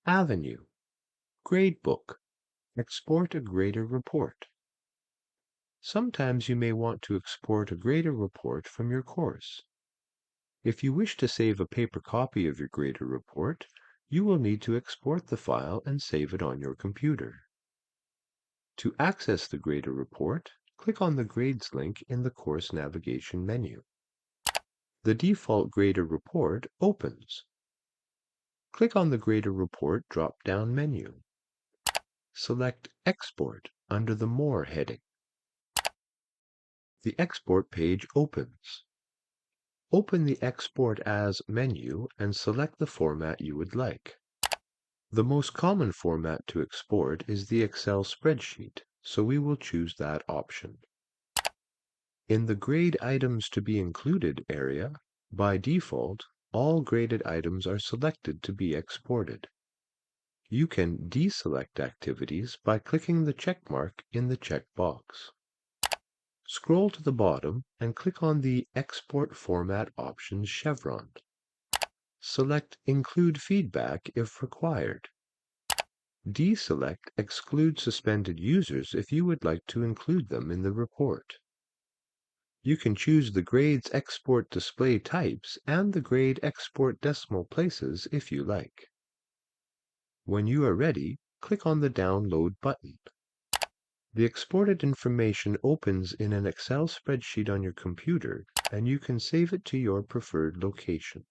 Avenue. Gradebook. Export a grader report. Sometimes you may want to export a grader report from your course. If you wish to save a paper copy of your grader report, you will need to export the file and save it on your computer. To access the grader report, click on the Grades link in the course navigation menu. The default grader report opens. Click on the grader report drop-down menu. Select Export under the More heading. The export page opens. Open the Export As menu and select the format you would like. The most common format to export is the Excel spreadsheet, so we will choose that option. In the Grade Items to be Included area, by default, all graded items are selected to be exported. You can deselect activities by clicking the check mark in the checkbox. Scroll to the bottom and click on the Export Format Options chevron. Select Include Feedback if required. Deselect Exclude Suspended Users if you would like to include them in the report. You can choose the grade's export display types and the grade export decimal places if you like. When you are ready, click on the Download button. The exported information opens in an Excel spreadsheet on your computer, and you can save it to your preferred location.